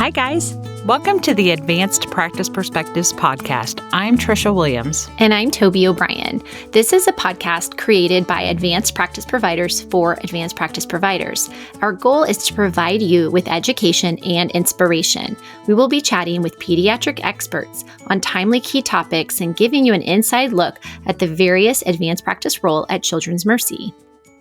Hi, guys. Welcome to the Advanced Practice Perspectives podcast. I'm Trisha Williams. And I'm Toby O'Brien. This is a podcast created by advanced practice providers for advanced practice providers. Our goal is to provide you with education and inspiration. We will be chatting with pediatric experts on timely key topics and giving you an inside look at the various advanced practice role at Children's Mercy.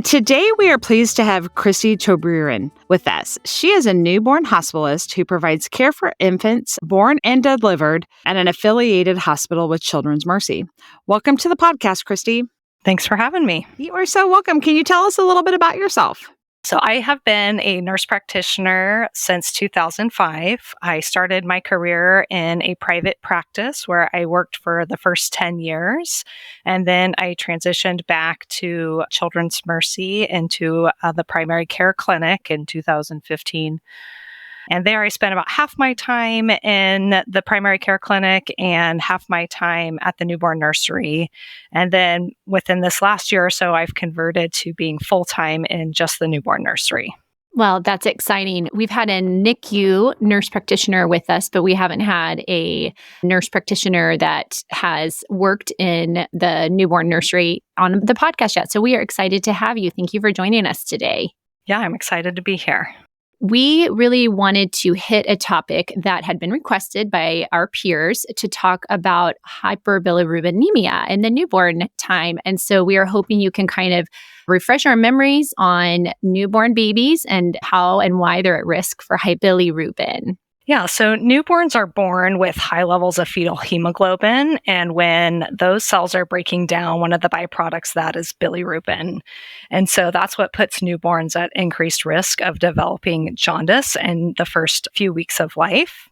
Today, we are pleased to have Cristy Toburen with us. She is a newborn hospitalist who provides care for infants born and delivered at an affiliated hospital with Children's Mercy. Welcome to the podcast, Cristy. Thanks for having me. You are so welcome. Can you tell us a little bit about yourself? So I have been a nurse practitioner since 2005. I started my career in a private practice where I worked for the first 10 years. And then I transitioned back to Children's Mercy into the primary care clinic in 2015. And there I spent about half my time in the primary care clinic and half my time at the newborn nursery. And then within this last year or so, I've converted to being full-time in just the newborn nursery. Well, that's exciting. We've had a NICU nurse practitioner with us, but we haven't had a nurse practitioner that has worked in the newborn nursery on the podcast yet. So we are excited to have you. Thank you for joining us today. Yeah, I'm excited to be here. We really wanted to hit a topic that had been requested by our peers to talk about hyperbilirubinemia in the newborn time. And so we are hoping you can kind of refresh our memories on newborn babies and how and why they're at risk for high bilirubin. Yeah, so newborns are born with high levels of fetal hemoglobin, and when those cells are breaking down, one of the byproducts of that is bilirubin. And so that's what puts newborns at increased risk of developing jaundice in the first few weeks of life.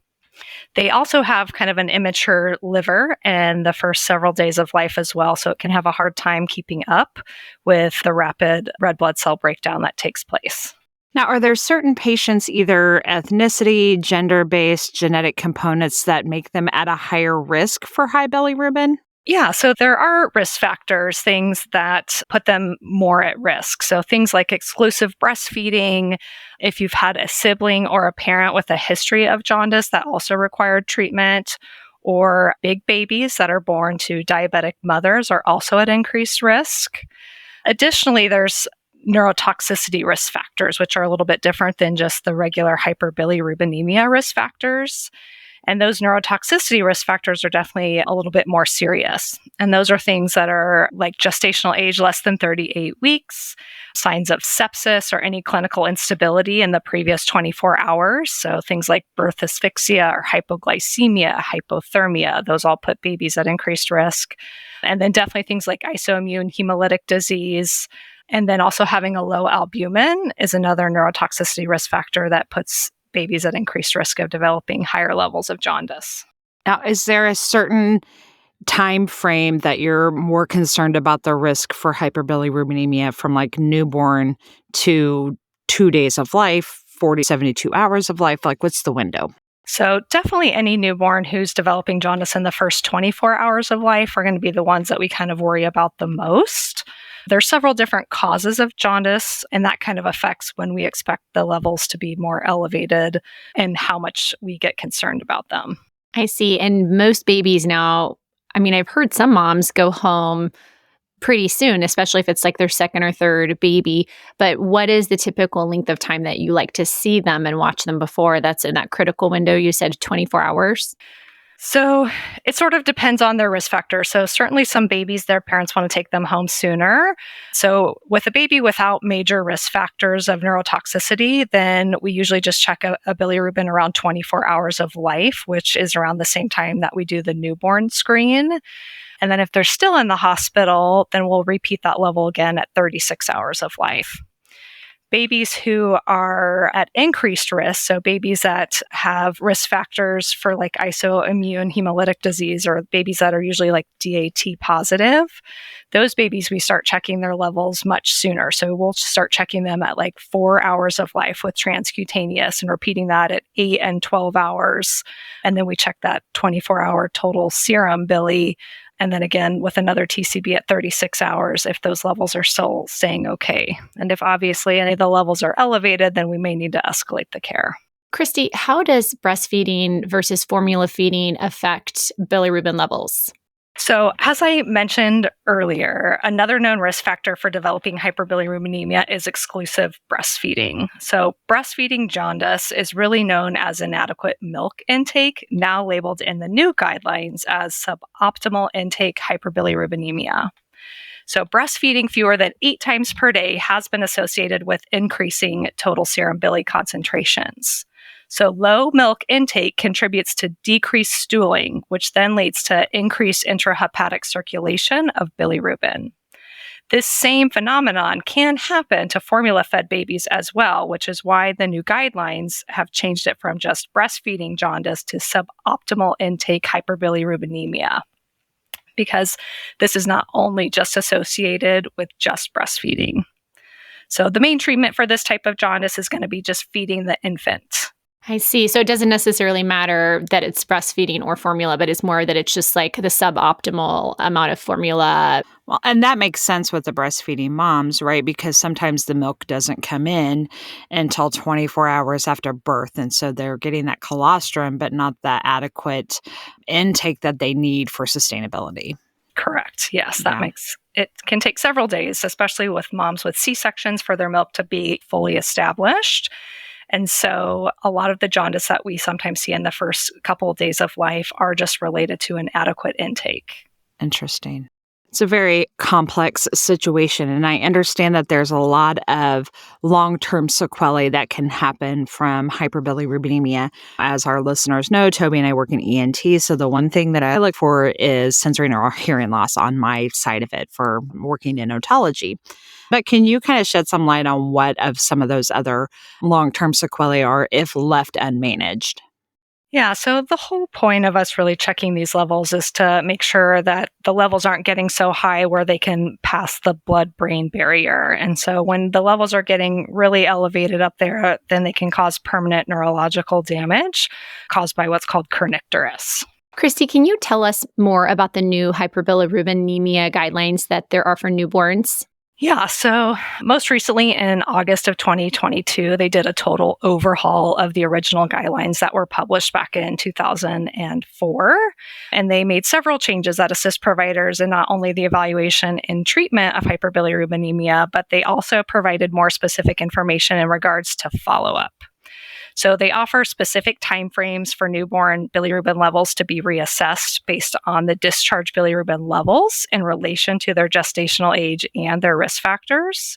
They also have kind of an immature liver in the first several days of life as well, so it can have a hard time keeping up with the rapid red blood cell breakdown that takes place. Now, are there certain patients, either ethnicity, gender-based, genetic components that make them at a higher risk for high bilirubin? Yeah, so there are risk factors, things that put them more at risk. So things like exclusive breastfeeding, if you've had a sibling or a parent with a history of jaundice that also required treatment, or big babies that are born to diabetic mothers are also at increased risk. Additionally, there's neurotoxicity risk factors, which are a little bit different than just the regular hyperbilirubinemia risk factors. And those neurotoxicity risk factors are definitely a little bit more serious. And those are things that are like gestational age less than 38 weeks, signs of sepsis or any clinical instability in the previous 24 hours. So things like birth asphyxia or hypoglycemia, hypothermia, those all put babies at increased risk. And then definitely things like isoimmune hemolytic disease. And then also having a low albumin is another neurotoxicity risk factor that puts babies at increased risk of developing higher levels of jaundice. Now, is there a certain time frame that you're more concerned about the risk for hyperbilirubinemia from like newborn to 2 days of life, 40, 72 hours of life? Like, what's the window? So definitely any newborn who's developing jaundice in the first 24 hours of life are going to be the ones that we kind of worry about the most. There's several different causes of jaundice, and that kind of affects when we expect the levels to be more elevated and how much we get concerned about them. I see. And most babies now, I've heard some moms go home pretty soon, especially if it's like their second or third baby. But what is the typical length of time that you like to see them and watch them before that's in that critical window? You said 24 hours? So it sort of depends on their risk factor. So certainly some babies, their parents want to take them home sooner. So with a baby without major risk factors of neurotoxicity, then we usually just check a bilirubin around 24 hours of life, which is around the same time that we do the newborn screen. And then if they're still in the hospital, then we'll repeat that level again at 36 hours of life. Babies who are at increased risk, so babies that have risk factors for like isoimmune hemolytic disease or babies that are usually like DAT positive, those babies we start checking their levels much sooner. So we'll start checking them at like 4 hours of life with transcutaneous and repeating that at 8 and 12 hours. And then we check that 24-hour total serum bili. And then again, with another TCB at 36 hours, if those levels are still staying okay. And if obviously any of the levels are elevated, then we may need to escalate the care. Cristy, how does breastfeeding versus formula feeding affect bilirubin levels? So, as I mentioned earlier, another known risk factor for developing hyperbilirubinemia is exclusive breastfeeding. So, breastfeeding jaundice is really known as inadequate milk intake, now labeled in the new guidelines as suboptimal intake hyperbilirubinemia. So, breastfeeding fewer than 8 times per day has been associated with increasing total serum bili concentrations. So, low milk intake contributes to decreased stooling, which then leads to increased intrahepatic circulation of bilirubin. This same phenomenon can happen to formula fed babies as well, which is why the new guidelines have changed it from just breastfeeding jaundice to suboptimal intake hyperbilirubinemia, because this is not only just associated with just breastfeeding. So, the main treatment for this type of jaundice is going to be just feeding the infant. I see. So it doesn't necessarily matter that it's breastfeeding or formula, but it's more that it's just like the suboptimal amount of formula. Well, and that makes sense with the breastfeeding moms, right? Because sometimes the milk doesn't come in until 24 hours after birth. And so they're getting that colostrum, but not the adequate intake that they need for sustainability. Correct. Yes, that Yeah. makes it can take several days, especially with moms with C-sections, for their milk to be fully established. And so a lot of the jaundice that we sometimes see in the first couple of days of life are just related to an adequate intake. Interesting. It's a very complex situation, and I understand that there's a lot of long-term sequelae that can happen from hyperbilirubinemia. As our listeners know, Toby and I work in ENT, so the one thing that I look for is sensory neural hearing loss on my side of it for working in otology. But can you kind of shed some light on what of some of those other long-term sequelae are if left unmanaged? Yeah, so the whole point of us really checking these levels is to make sure that the levels aren't getting so high where they can pass the blood-brain barrier. And so when the levels are getting really elevated up there, then they can cause permanent neurological damage caused by what's called kernicterus. Cristy, can you tell us more about the new hyperbilirubinemia guidelines that there are for newborns? Yeah, so most recently in August of 2022, they did a total overhaul of the original guidelines that were published back in 2004. And they made several changes that assist providers in not only the evaluation and treatment of hyperbilirubinemia, but they also provided more specific information in regards to follow-up. So they offer specific timeframes for newborn bilirubin levels to be reassessed based on the discharge bilirubin levels in relation to their gestational age and their risk factors.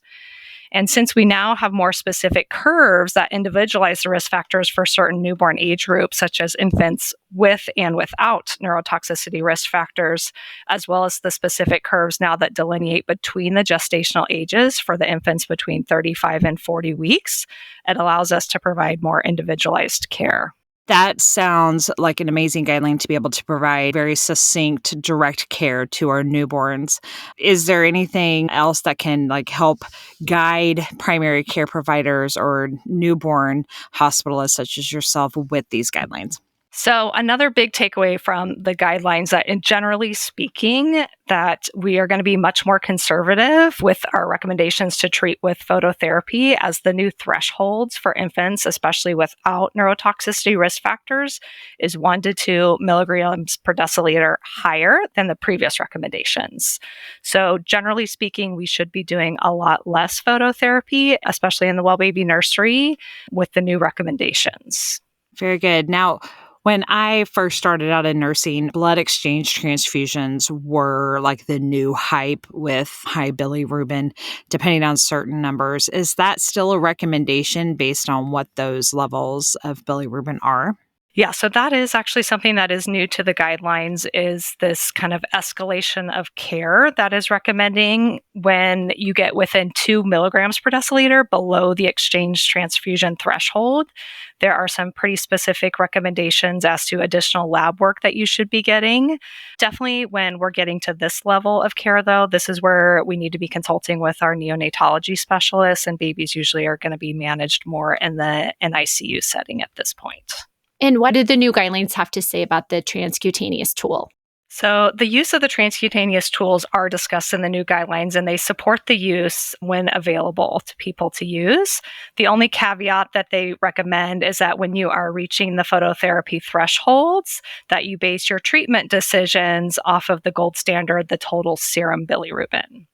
And since we now have more specific curves that individualize the risk factors for certain newborn age groups, such as infants with and without neurotoxicity risk factors, as well as the specific curves now that delineate between the gestational ages for the infants between 35 and 40 weeks, it allows us to provide more individualized care. That sounds like an amazing guideline to be able to provide very succinct, direct care to our newborns. Is there anything else that can help guide primary care providers or newborn hospitalists such as yourself with these guidelines? So another big takeaway from the guidelines that, in generally speaking, that we are going to be much more conservative with our recommendations to treat with phototherapy, as the new thresholds for infants, especially without neurotoxicity risk factors, is 1 to 2 milligrams per deciliter higher than the previous recommendations. So generally speaking, we should be doing a lot less phototherapy, especially in the well baby nursery, with the new recommendations. Very good. Now, when I first started out in nursing, blood exchange transfusions were like the new hype with high bilirubin, depending on certain numbers. Is that still a recommendation based on what those levels of bilirubin are? Yeah, so that is actually something that is new to the guidelines, is this kind of escalation of care that is recommending when you get within 2 milligrams per deciliter below the exchange transfusion threshold. There are some pretty specific recommendations as to additional lab work that you should be getting. Definitely when we're getting to this level of care, though, this is where we need to be consulting with our neonatology specialists, and babies usually are going to be managed more in the NICU setting at this point. And what did the new guidelines have to say about the transcutaneous tool? So the use of the transcutaneous tools are discussed in the new guidelines, and they support the use when available to people to use. The only caveat that they recommend is that when you are reaching the phototherapy thresholds, that you base your treatment decisions off of the gold standard, the total serum bilirubin.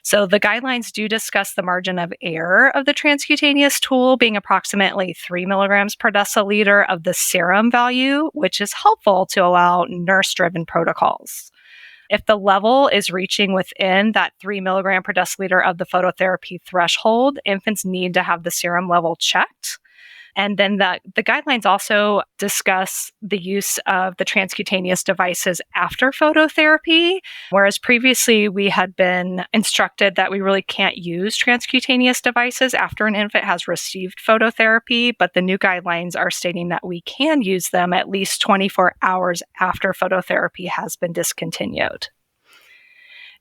So the guidelines do discuss the margin of error of the transcutaneous tool being approximately 3 milligrams per deciliter of the serum value, which is helpful to allow nurse-driven protocols. If the level is reaching within that 3 milligram per deciliter of the phototherapy threshold, infants need to have the serum level checked. And then the guidelines also discuss the use of the transcutaneous devices after phototherapy, whereas previously we had been instructed that we really can't use transcutaneous devices after an infant has received phototherapy, but the new guidelines are stating that we can use them at least 24 hours after phototherapy has been discontinued.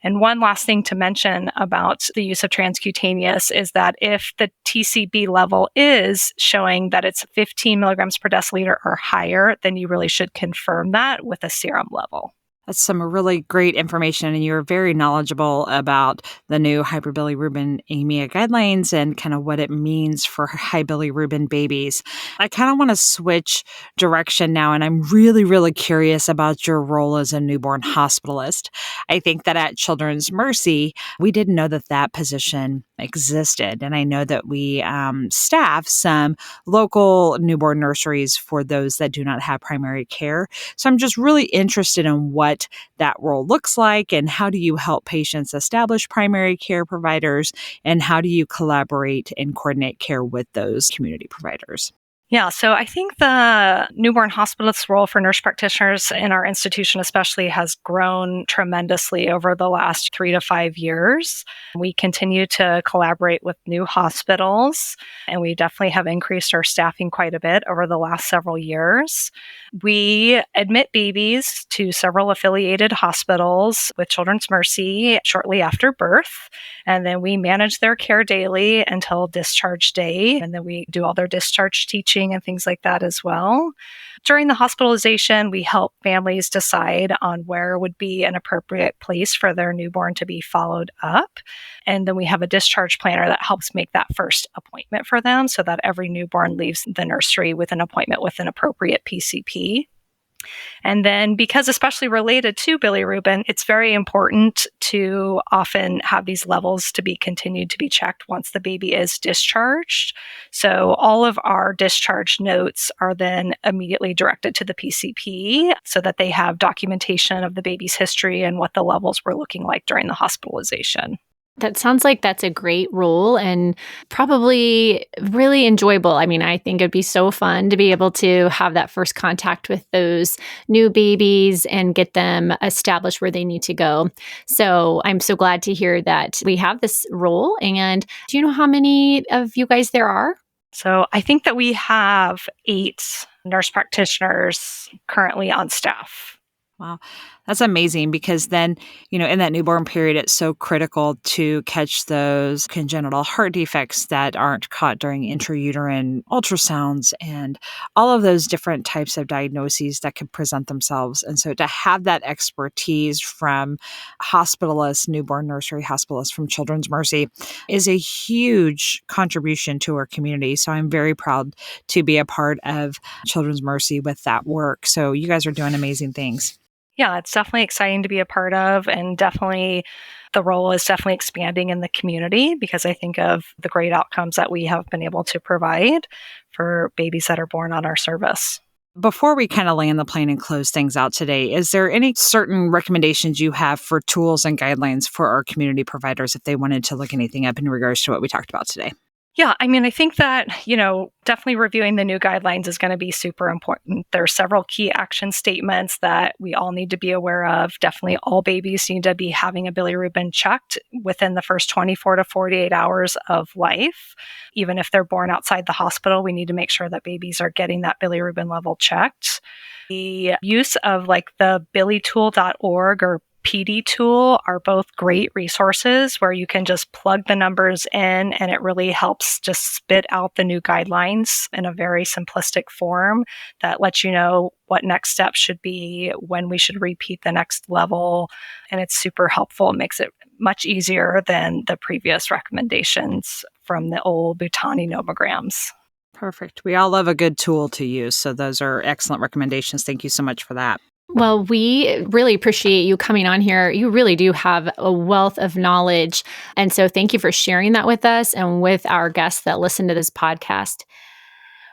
And one last thing to mention about the use of transcutaneous is that if the TCB level is showing that it's 15 milligrams per deciliter or higher, then you really should confirm that with a serum level. That's some really great information, and you're very knowledgeable about the new hyperbilirubinemia guidelines and kind of what it means for high bilirubin babies. I kind of want to switch direction now, and I'm really, really curious about your role as a newborn hospitalist. I think that at Children's Mercy, we didn't know that that position existed, and I know that we staff some local newborn nurseries for those that do not have primary care. So I'm just really interested in what that role looks like, and how do you help patients establish primary care providers, and how do you collaborate and coordinate care with those community providers? Yeah, so I think the newborn hospitalist role for nurse practitioners in our institution especially has grown tremendously over the last 3 to 5 years. We continue to collaborate with new hospitals, and we definitely have increased our staffing quite a bit over the last several years. We admit babies to several affiliated hospitals with Children's Mercy shortly after birth, and then we manage their care daily until discharge day, and then we do all their discharge teaching and things like that as well. During the hospitalization, we help families decide on where would be an appropriate place for their newborn to be followed up. And then we have a discharge planner that helps make that first appointment for them so that every newborn leaves the nursery with an appointment with an appropriate PCP. And then, because especially related to bilirubin, it's very important to often have these levels to be continued to be checked once the baby is discharged. So all of our discharge notes are then immediately directed to the PCP so that they have documentation of the baby's history and what the levels were looking like during the hospitalization. That sounds like that's a great role and probably really enjoyable. I mean, I think it'd be so fun to be able to have that first contact with those new babies and get them established where they need to go. So I'm so glad to hear that we have this role. And do you know how many of you guys there are? So I think that we have 8 nurse practitioners currently on staff. Wow. That's amazing, because then, in that newborn period, it's so critical to catch those congenital heart defects that aren't caught during intrauterine ultrasounds and all of those different types of diagnoses that could present themselves. And so to have that expertise from hospitalists, newborn nursery hospitalists from Children's Mercy is a huge contribution to our community. So I'm very proud to be a part of Children's Mercy with that work. So you guys are doing amazing things. Yeah, it's definitely exciting to be a part of, and definitely the role is definitely expanding in the community because I think of the great outcomes that we have been able to provide for babies that are born on our service. Before we kind of land the plane and close things out today, is there any certain recommendations you have for tools and guidelines for our community providers if they wanted to look anything up in regards to what we talked about today? Yeah, I mean, I think that, definitely reviewing the new guidelines is going to be super important. There are several key action statements that we all need to be aware of. Definitely all babies need to be having a bilirubin checked within the first 24 to 48 hours of life. Even if they're born outside the hospital, we need to make sure that babies are getting that bilirubin level checked. The use of the bilitool.org or PD tool are both great resources where you can just plug the numbers in and it really helps just spit out the new guidelines in a very simplistic form that lets you know what next steps should be, when we should repeat the next level. And it's super helpful. It makes it much easier than the previous recommendations from the old Butani nomograms. Perfect. We all love a good tool to use. So those are excellent recommendations. Thank you so much for that. Well, we really appreciate you coming on here. You really do have a wealth of knowledge. And so thank you for sharing that with us and with our guests that listen to this podcast.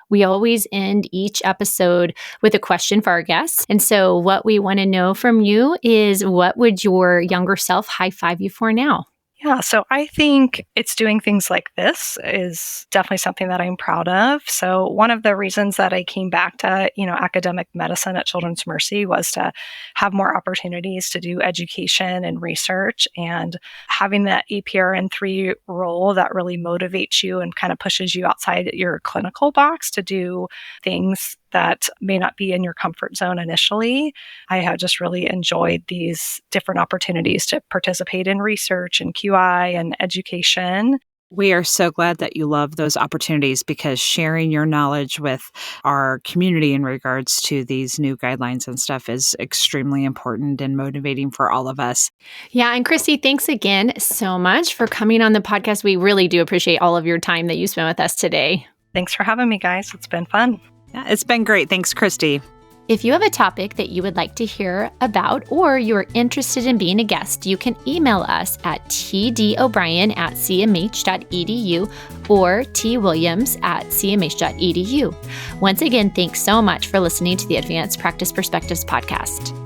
We always end each episode with a question for our guests. And so what we want to know from you is, what would your younger self high-five you for now? Yeah, so I think it's doing things like this is definitely something that I'm proud of. So one of the reasons that I came back to, academic medicine at Children's Mercy was to have more opportunities to do education and research, and having that APRN3 role that really motivates you and kind of pushes you outside your clinical box to do things that may not be in your comfort zone initially. I have just really enjoyed these different opportunities to participate in research and QI and education. We are so glad that you love those opportunities, because sharing your knowledge with our community in regards to these new guidelines and stuff is extremely important and motivating for all of us. Yeah. And Cristy, thanks again so much for coming on the podcast. We really do appreciate all of your time that you spent with us today. Thanks for having me, guys. It's been fun. Yeah, it's been great. Thanks, Cristy. If you have a topic that you would like to hear about, or you're interested in being a guest, you can email us at tdobrien@cmh.edu or twilliams@cmh.edu. Once again, thanks so much for listening to the Advanced Practice Perspectives podcast.